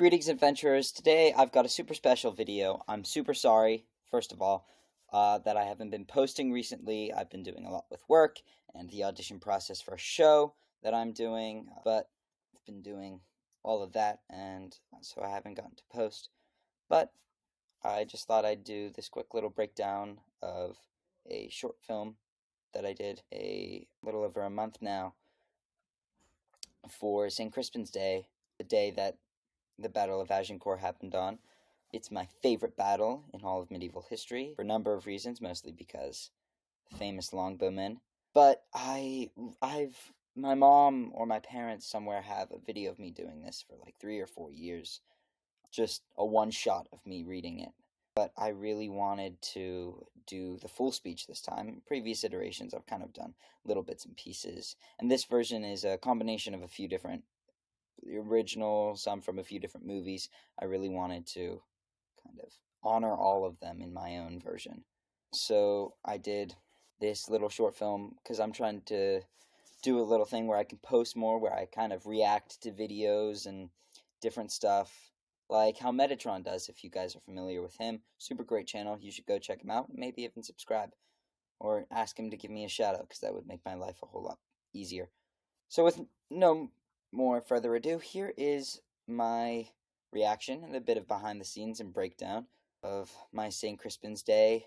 Greetings, adventurers. Today I've got a super special video. I'm super sorry, first of all, that I haven't been posting recently. I've been doing a lot with work and the audition process for a show that I'm doing, but I've been doing all of that, and so I haven't gotten to post. But I just thought I'd do this quick little breakdown of a short film that I did a little over a month now for St. Crispin's Day, the day that the Battle of Agincourt happened on. It's my favorite battle in all of medieval history for a number of reasons, mostly because famous longbowmen. But my mom or my parents somewhere have a video of me doing this for like 3 or 4 years. Just a one shot of me reading it. But I really wanted to do the full speech this time. Previous iterations I've kind of done little bits and pieces. And this version is a combination of a few different, the original, some from a few different movies. I really wanted to kind of honor all of them in my own version. So I did this little short film because I'm trying to do a little thing where I can post more, where I kind of react to videos and different stuff, like how Metatron does. If you guys are familiar with him, super great channel. You should go check him out, maybe even subscribe, or ask him to give me a shout out, because that would make my life a whole lot easier. So with no more further ado, here is my reaction and a bit of behind the scenes and breakdown of my St. Crispin's Day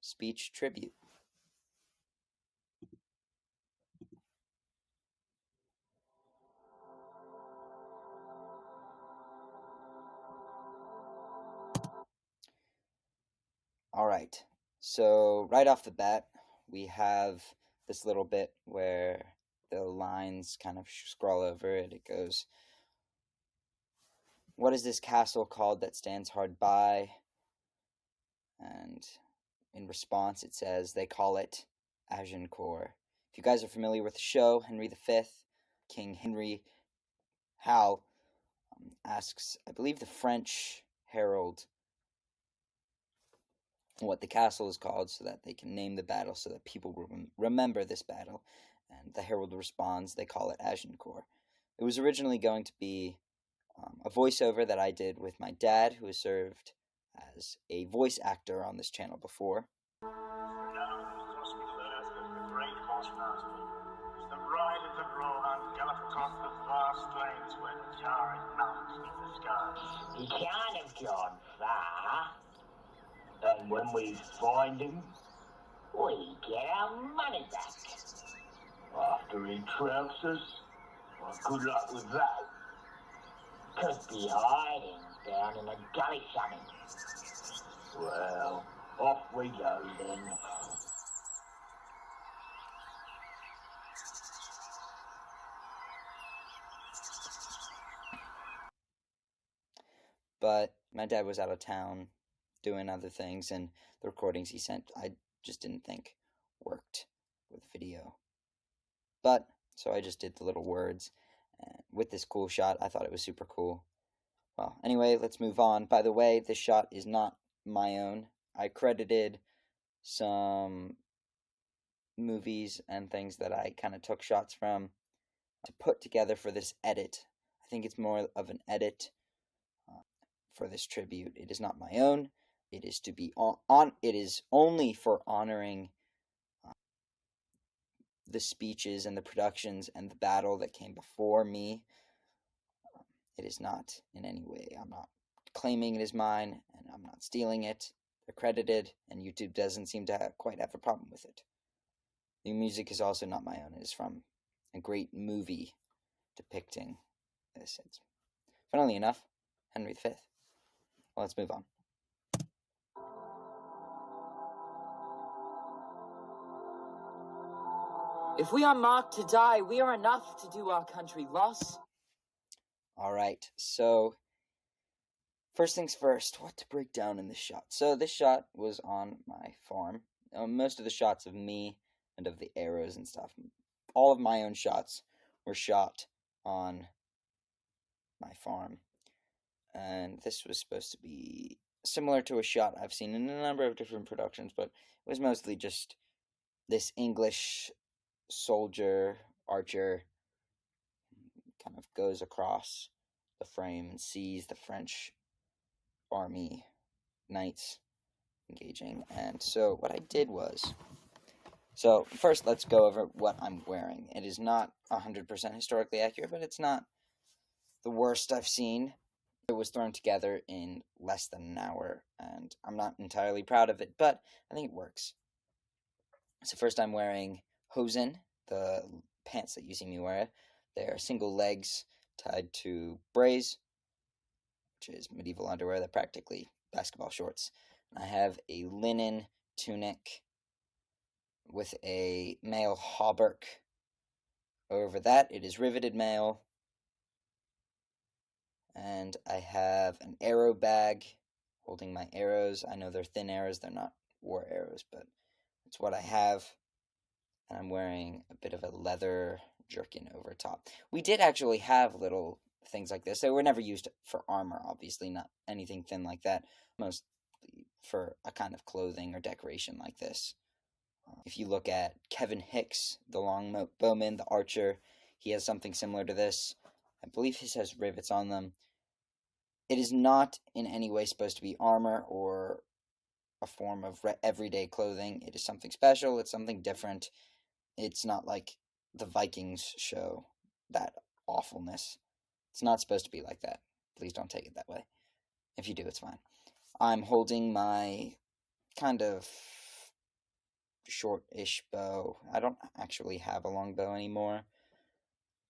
speech tribute. Alright, so right off the bat, we have this little bit where the lines kind of scroll over it. It goes, "What is this castle called that stands hard by?" And in response, it says, "They call it Agincourt." If you guys are familiar with the show, Henry V, King Henry Hal asks, I believe, the French herald what the castle is called so that they can name the battle, so that people will remember this battle. And the herald responds, "They call it Agincourt." It was originally going to be a voiceover that I did with my dad, who has served as a voice actor on this channel before. The ride of the Rohan galloped across the vast plains where the towering mountains meet the sky. He can't have gone far. And when we find him, we get our money back. After he trouts us, well, good luck with that. Could be hiding down in a gully something. Well, off we go then. But my dad was out of town doing other things, and the recordings he sent I just didn't think worked with video. But so I just did the little words with this cool shot. I thought it was super cool. Well, anyway, let's move on. By the way, this shot is not my own. I credited some movies and things that I kind of took shots from to put together for this edit. I think it's more of an edit for this tribute. It is not my own. It is to be it is only for honoring the speeches and the productions and the battle that came before me. It is not in any way, I'm not claiming it is mine, and I'm not stealing it. They're credited, and YouTube doesn't seem to quite have a problem with it. The music is also not my own. It is from a great movie depicting this. It's, funnily enough, Henry V. Well, let's move on. If we are marked to die, we are enough to do our country loss. Alright, so first things first, what to break down in this shot. So this shot was on my farm. Most of the shots of me and of the arrows and stuff, all of my own shots were shot on my farm. And this was supposed to be similar to a shot I've seen in a number of different productions, but it was mostly just this English soldier, archer, kind of goes across the frame and sees the French army knights engaging. And so what I did was, so first let's go over what I'm wearing. It is not 100% historically accurate, but it's not the worst I've seen. It was thrown together in less than an hour, and I'm not entirely proud of it, but I think it works. So first I'm wearing hosen, the pants that you see me wear. They're single legs tied to brays, which is medieval underwear. They're practically basketball shorts. And I have a linen tunic with a mail hauberk over that. It is riveted mail. And I have an arrow bag holding my arrows. I know they're thin arrows, they're not war arrows, but it's what I have. And I'm wearing a bit of a leather jerkin over top. We did actually have little things like this. They were never used for armor, obviously, not anything thin like that. Mostly for a kind of clothing or decoration like this. If you look at Kevin Hicks, the longbowman, the archer, he has something similar to this. I believe his has rivets on them. It is not in any way supposed to be armor or a form of everyday clothing. It is something special. It's something different. It's not like the Vikings show that awfulness. It's not supposed to be like that. Please don't take it that way. If you do, it's fine. I'm holding my kind of short-ish bow. I don't actually have a long bow anymore.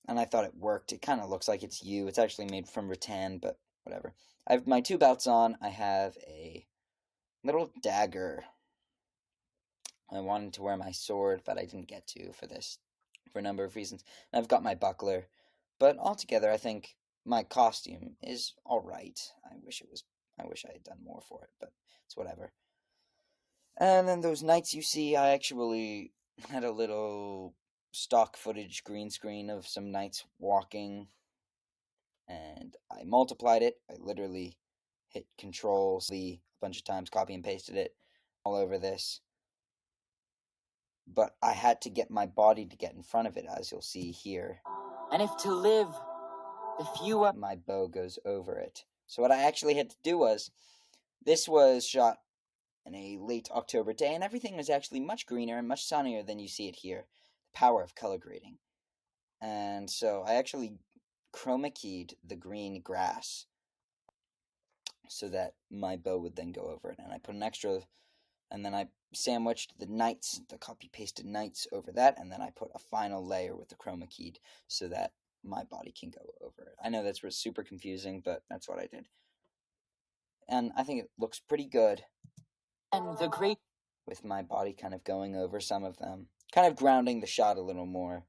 And I thought it worked. It kind of looks like it's yew. It's actually made from rattan, but whatever. I have my two belts on. I have a little dagger. I wanted to wear my sword, but I didn't get to for this, for a number of reasons. And I've got my buckler. But altogether, I think my costume is alright. I wish I had done more for it, but it's whatever. And then those knights you see, I actually had a little stock footage green screen of some knights walking, and I multiplied it. I literally hit Control-C a bunch of times, copy and pasted it all over this. But I had to get my body to get in front of it, as you'll see here. And if to live, if you were... My bow goes over it. So what I actually had to do was, this was shot in a late October day, and everything was actually much greener and much sunnier than you see it here. The power of color grading. And so I actually chroma keyed the green grass so that my bow would then go over it. And I put an extra, and then I sandwiched the knights, the copy-pasted knights over that, and then I put a final layer with the chroma keyed so that my body can go over it. I know that's super confusing, but that's what I did. And I think it looks pretty good. And the great... With my body kind of going over some of them. Kind of grounding the shot a little more.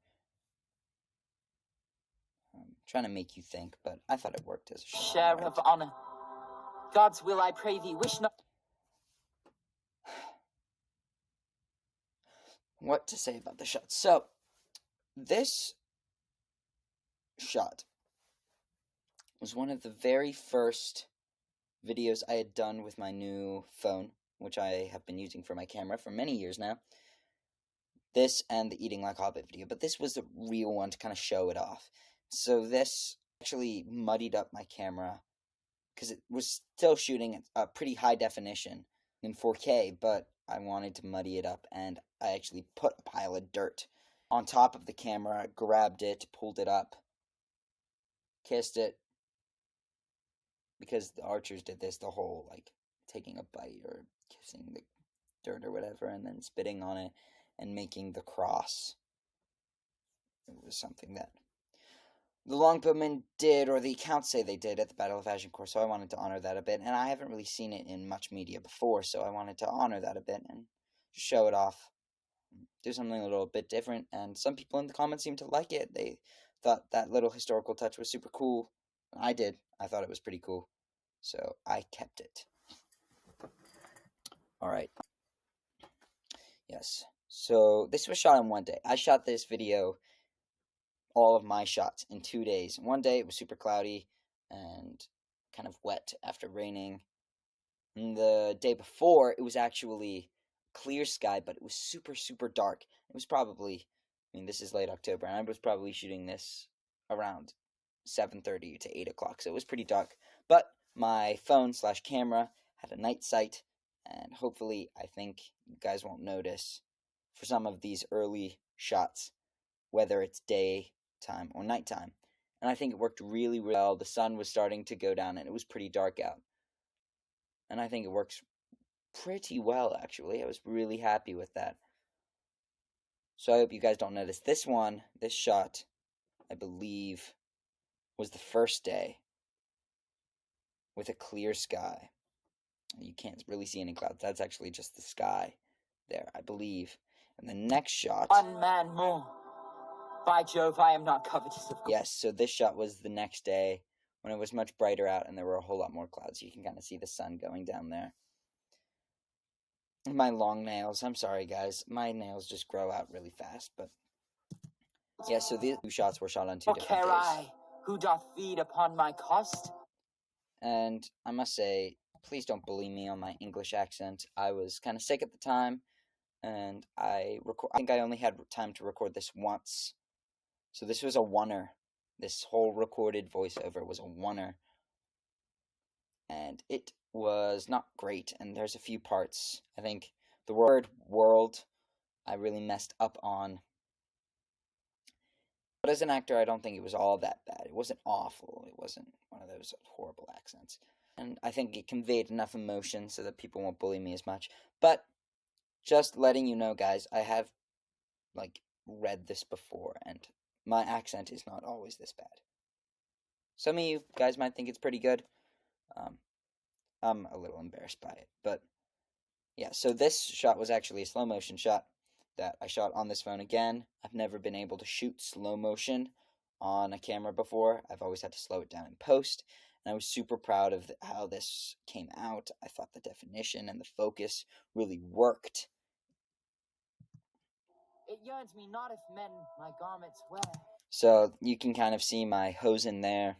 I'm trying to make you think, but I thought it worked as a shot. Share of honor. God's will, I pray thee, wish not... What to say about the shot? So, this shot was one of the very first videos I had done with my new phone, which I have been using for my camera for many years now. This and the Eating Like Hobbit video, but this was the real one to kind of show it off. So this actually muddied up my camera, because it was still shooting at a pretty high definition in 4K, but I wanted to muddy it up, and I actually put a pile of dirt on top of the camera, grabbed it, pulled it up, kissed it, because the archers did this, the whole, like, taking a bite or kissing the dirt or whatever, and then spitting on it and making the cross. It was something that the longbowmen did, or the accounts say they did, at the Battle of Agincourt, so I wanted to honor that a bit, and I haven't really seen it in much media before, so I wanted to honor that a bit and just show it off, do something a little bit different, and some people in the comments seemed to like it. They thought that little historical touch was super cool. I did. I thought it was pretty cool, so I kept it. Alright. Yes. So, this was shot in one day. I shot this video, all of my shots, in 2 days. One day it was super cloudy and kind of wet after raining. And the day before, it was actually clear sky, but it was super, super dark. It was probably, I mean, this is late October, and I was probably shooting this around 7:30 to 8 o'clock, so it was pretty dark. But my phone/camera had a night sight, and hopefully I think you guys won't notice for some of these early shots whether it's daytime or nighttime. And I think it worked really well. The sun was starting to go down and it was pretty dark out. And I think it works pretty well, actually. I was really happy with that. So I hope you guys don't notice. This shot, I believe, was the first day with a clear sky. You can't really see any clouds. That's actually just the sky there, I believe. And the next shot... One man more. By Jove, I am not covetous of... Yes, so this shot was the next day when it was much brighter out and there were a whole lot more clouds. You can kind of see the sun going down there. My long nails. I'm sorry, guys. My nails just grow out really fast, but... Yeah, so these two shots were shot on 2 different days. I, who doth feed upon my cost? And I must say, please don't bully me on my English accent. I was kind of sick at the time, and I think I only had time to record this once. So this was a oneer. This whole recorded voiceover was a oneer. And it was not great, and there's a few parts. I think the word world I really messed up on. But as an actor, I don't think it was all that bad. It wasn't awful. It wasn't one of those horrible accents. And I think it conveyed enough emotion so that people won't bully me as much. But just letting you know, guys, I have, read this before, and my accent is not always this bad. Some of you guys might think it's pretty good. I'm a little embarrassed by it. But, yeah, so this shot was actually a slow motion shot that I shot on this phone again. I've never been able to shoot slow motion on a camera before. I've always had to slow it down in post. And I was super proud of how this came out. I thought the definition and the focus really worked. It yearns me not if men my garments wear. So you can kind of see my hosen there,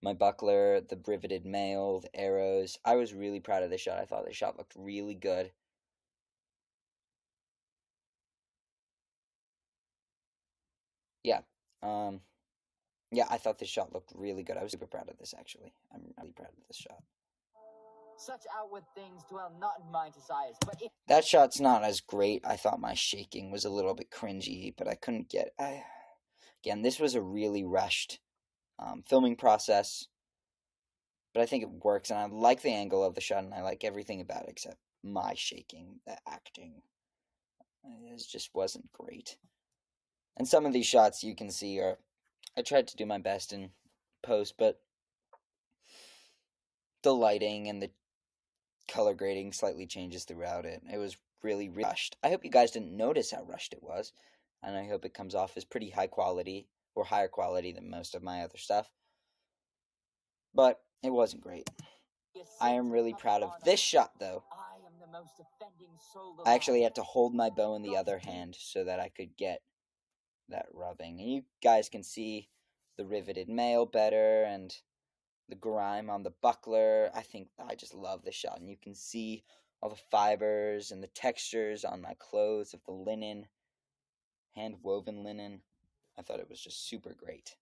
my buckler, the riveted mail, the arrows. I was really proud of this shot. I thought the shot looked really good. Yeah, I thought this shot looked really good. I was super proud of this, actually. I'm really proud of this shot. Such outward things dwell not in my desires, but if... That shot's not as great. I thought my shaking was a little bit cringy, but I couldn't get... Again, this was a really rushed filming process, but I think it works, and I like the angle of the shot, and I like everything about it except my shaking. The acting just wasn't great. And some of these shots you can see are... I tried to do my best in post, but the lighting and the color grading slightly changes throughout it. It was really rushed. I hope you guys didn't notice how rushed it was, and I hope it comes off as pretty high quality, or higher quality than most of my other stuff. But it wasn't great. I am really proud of this shot, though. I am the most offending soul I actually had to hold my bow in the other hand so that I could get that rubbing. And you guys can see the riveted mail better, and the grime on the buckler. I just love this shot, and you can see all the fibers and the textures on my clothes of the linen, hand-woven linen. I thought it was just super great.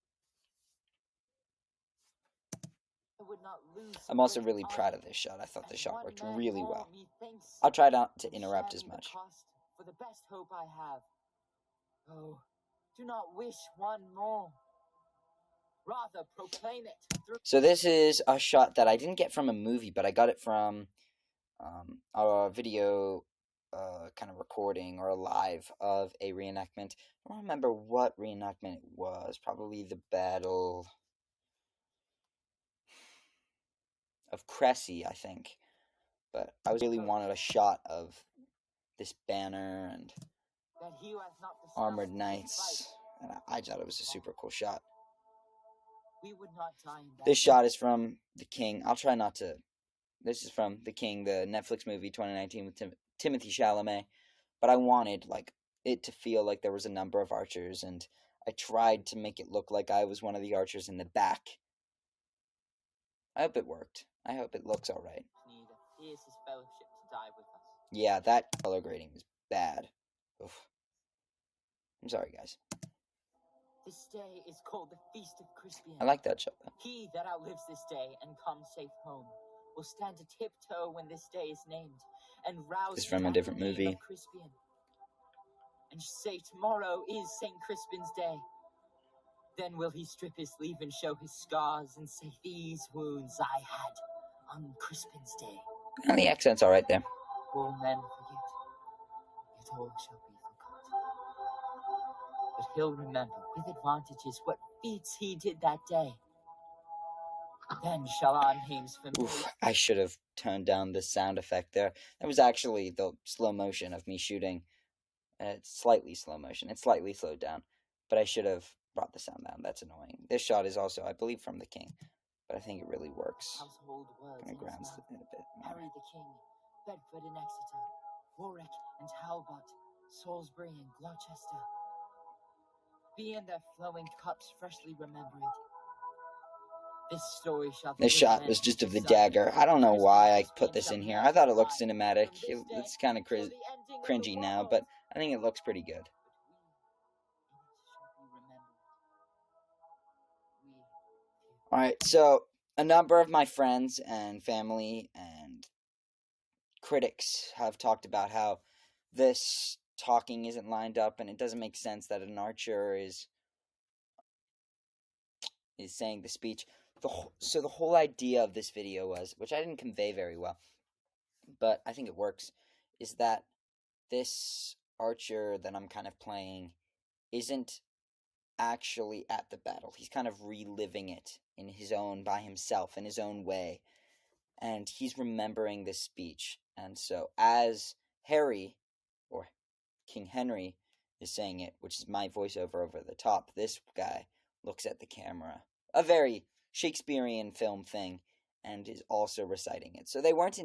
I'm also really proud of this shot. I thought the shot worked really well. I'll try not to interrupt as much. For the best hope I have. Oh, do not wish one more. Rather proclaim it. So this is a shot that I didn't get from a movie, but I got it from a video kind of recording or a live of a reenactment. I don't remember what reenactment it was. Probably the Battle of Cressy, I think. But I really wanted a shot of this banner and armored knights, and I thought it was a super cool shot. We would not die in This shot is from The King. I'll try not to... This is from The King, the Netflix movie 2019 with Timothy Chalamet. But I wanted, it to feel like there was a number of archers, and I tried to make it look like I was one of the archers in the back. I hope it worked. I hope it looks alright. Yeah, that color grading is bad. Oof. I'm sorry, guys. This day is called the Feast of Crispin. I like that shot, though. He that outlives this day and comes safe home will stand a tiptoe when this day is named, and rouse This is from a at different the name movie. of Crispin, and say tomorrow is St. Crispin's day. Then will he strip his sleeve and show his scars, and say, these wounds I had on Crispin's day. And the accent's alright there. All men forget, yet all shall be forgot. But he'll remember with advantages what feats he did that day. Then shall our names familiar. Oof, I should have toned down the sound effect there. That was actually the slow motion of me shooting. It's slightly slow motion. It's slightly slowed down. But I should have brought the sound down. That's annoying. This shot is also, I believe, from The King. But I think it really works. Household words Kind of in his grounds mouth. it a bit more. Harry the King, Bedford and Exeter, Warwick and Talbot, Salisbury and Gloucester. Be in their flowing cups freshly remembered. This story shall This shot was just of the dagger. I don't know why I put this in here. I thought it looked cinematic. It's kind of cringy now, but I think it looks pretty good. Alright, so a number of my friends and family and critics have talked about how this talking isn't lined up, and it doesn't make sense that an archer is saying the speech. So the whole idea of this video was, which I didn't convey very well, but I think it works, is that this archer that I'm kind of playing isn't actually at the battle. He's kind of reliving it by himself, in his own way, and he's remembering this speech. And so as Harry, or King Henry, is saying it, which is my voiceover over the top, this guy looks at the camera, a very Shakespearean film thing, and is also reciting it. So they weren't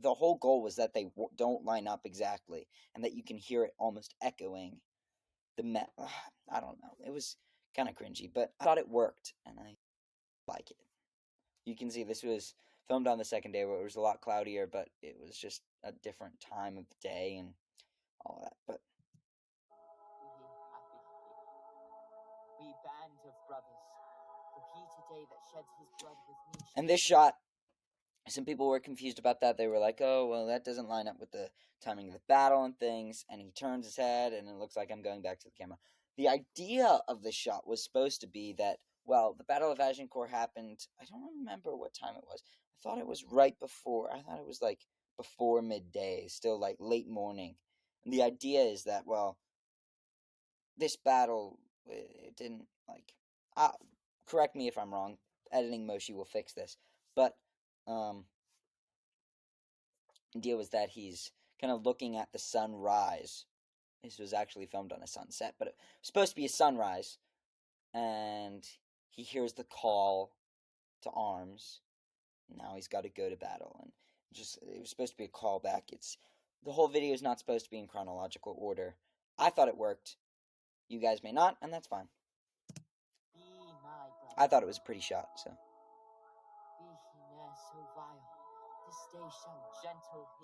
the whole goal was that they don't line up exactly, and that you can hear it almost echoing I don't know. It was kind of cringy, but I thought it worked, and I like it. You can see this was filmed on the second day where it was a lot cloudier, but it was just a different time of the day and all that. But we band of brothers, for he today that sheds his blood with me. And this shot, some people were confused about that. They were like, oh, well, that doesn't line up with the timing of the battle and things. And he turns his head, and it looks like I'm going back to the camera. The idea of the shot was supposed to be that, well, the Battle of Agincourt happened, I don't remember what time it was. I thought it was right before. I thought it was like before midday, still like late morning. And the idea is that, well, this battle, it didn't like, correct me if I'm wrong. Editing Moshi will fix this. But idea was that he's kind of looking at the sunrise. This was actually filmed on a sunset, but it was supposed to be a sunrise. And he hears the call to arms. Now he's got to go to battle, and it was supposed to be a callback. The whole video is not supposed to be in chronological order. I thought it worked. You guys may not, and that's fine. I thought it was a pretty shot, so.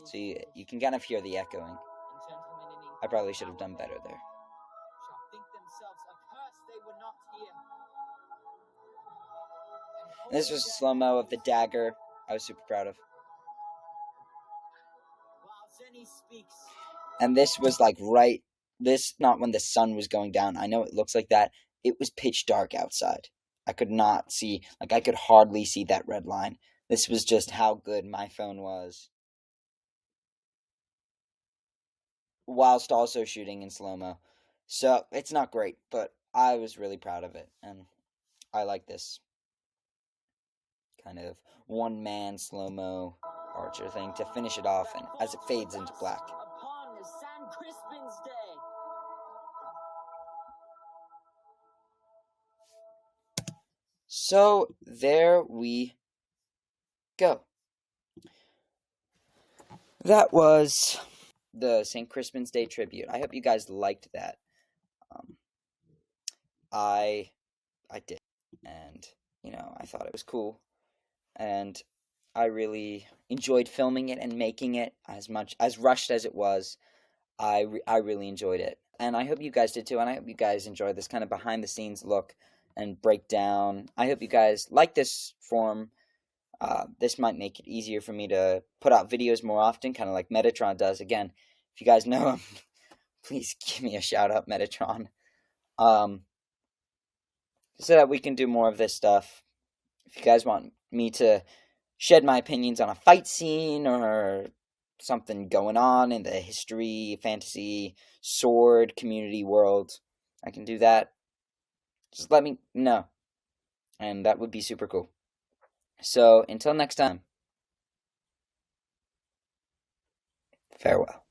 So you can kind of hear the echoing. I probably should have done better there. This was a slow-mo of the dagger. I was super proud of. And this was like not when the sun was going down. I know it looks like that. It was pitch dark outside. I could not see, I could hardly see that red line. This was just how good my phone was, whilst also shooting in slow-mo. So, it's not great, but I was really proud of it, and I like this kind of one-man slow-mo archer thing to finish it off, and as it fades into black. Upon St. Crispin's Day. So, there we go. That was the St. Crispin's Day tribute. I hope you guys liked that. I did, and I thought it was cool, and I really enjoyed filming it and making it as much as rushed as it was. I really enjoyed it. And I hope you guys did too, and I hope you guys enjoyed this kind of behind-the-scenes look and breakdown. I hope you guys like this form. This might make it easier for me to put out videos more often, kind of like Metatron does. Again, if you guys know him, please give me a shout-out, Metatron. So that we can do more of this stuff. If you guys want me to shed my opinions on a fight scene or something going on in the history, fantasy, sword, community world, I can do that. Just let me know. And that would be super cool. So, until next time, farewell.